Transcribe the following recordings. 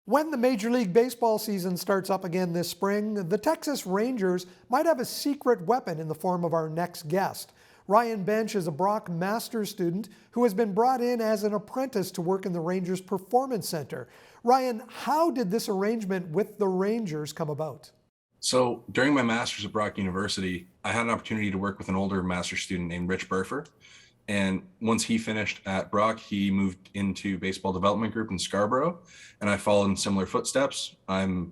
When the Major League Baseball season starts up again this spring, the Texas Rangers might have a secret weapon in the form of our next guest. Ryan Bench is a Brock Masters student who has been brought in as an apprentice to work in the Rangers Performance Center. Ryan, how did this arrangement with the Rangers come about? So during my master's at Brock University, I had an opportunity to work with an older master's student named Rich Burfer. And once he finished at Brock, he moved into baseball development group in Scarborough, and I followed in similar footsteps. I'm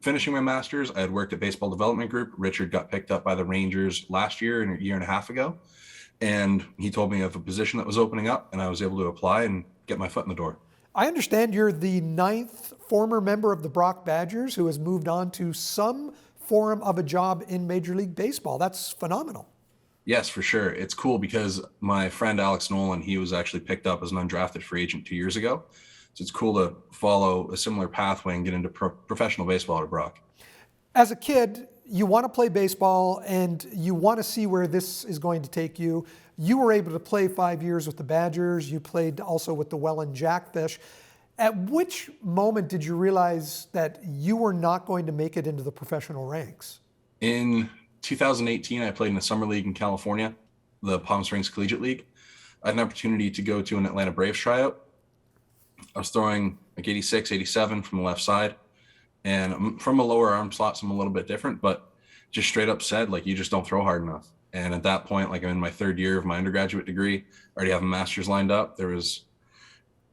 finishing my master's. I had worked at baseball development group. Richard got picked up by the Rangers last year and a year and a half ago. And he told me of a position that was opening up, and I was able to apply and get my foot in the door. I understand you're the ninth former member of the Brock Badgers who has moved on to some form of a job in Major League Baseball. That's phenomenal. Yes, for sure. It's cool because my friend Alex Nolan, he was actually picked up as an undrafted free agent 2 years ago. So it's cool to follow a similar pathway and get into professional baseball at Brock. As a kid, you want to play baseball and you want to see where this is going to take you. You were able to play 5 years with the Badgers. You played also with the Welland Jackfish. At which moment did you realize that you were not going to make it into the professional ranks? In 2018, I played in a summer league in California, the Palm Springs Collegiate League. I had an opportunity to go to an Atlanta Braves tryout. I was throwing like 86, 87 from the left side. And I'm from a lower arm slot, so I'm a little bit different, but just straight up said, like, you just don't throw hard enough. And at that point, like, I'm in my third year of my undergraduate degree, I already have a master's lined up.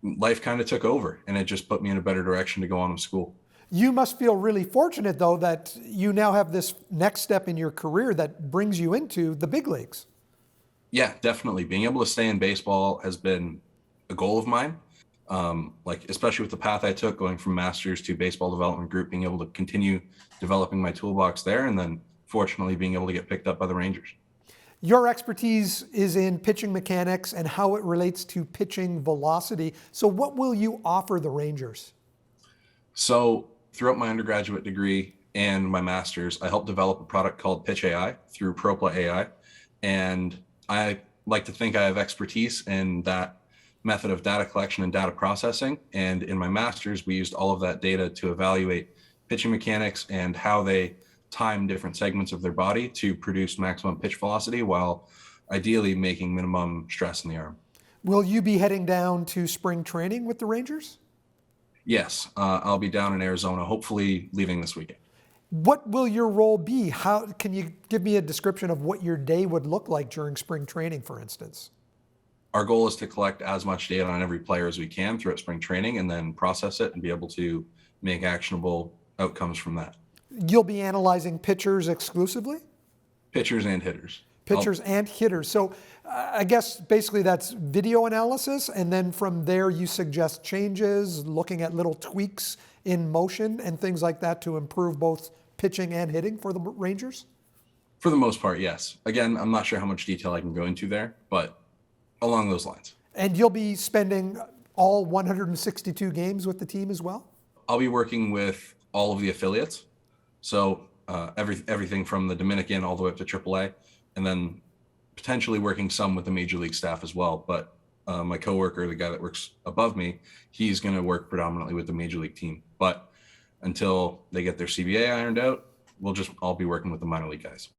Life kind of took over, and it just put me in a better direction to go on to school. You must feel really fortunate, though, that you now have this next step in your career that brings you into the big leagues. Yeah, definitely. Being able to stay in baseball has been a goal of mine. Like, especially with the path I took going from master's to baseball development group, being able to continue developing my toolbox there, and then fortunately being able to get picked up by the Rangers. Your expertise is in pitching mechanics and how it relates to pitching velocity. So what will you offer the Rangers? So throughout my undergraduate degree and my master's, I helped develop a product called Pitch AI through Propla AI. And I like to think I have expertise in that method of data collection and data processing. And in my master's, we used all of that data to evaluate pitching mechanics and how they time different segments of their body to produce maximum pitch velocity while ideally making minimum stress in the arm. Will you be heading down to spring training with the Rangers? Yes, I'll be down in Arizona, hopefully leaving this weekend. What will your role be? How can you give me a description of what your day would look like during spring training, for instance? Our goal is to collect as much data on every player as we can throughout spring training and then process it and be able to make actionable outcomes from that. You'll be analyzing pitchers exclusively? Pitchers and hitters. Pitchers and hitters. So I guess basically that's video analysis, and then from there you suggest changes, looking at little tweaks in motion and things like that to improve both pitching and hitting for the Rangers? For the most part, yes. Again, I'm not sure how much detail I can go into there, but along those lines. And you'll be spending all 162 games with the team as well? I'll be working with all of the affiliates. So everything from the Dominican all the way up to AAA, and then potentially working some with the Major League staff as well. But my coworker, the guy that works above me, he's going to work predominantly with the Major League team. But until they get their CBA ironed out, we'll just all be working with the minor league guys.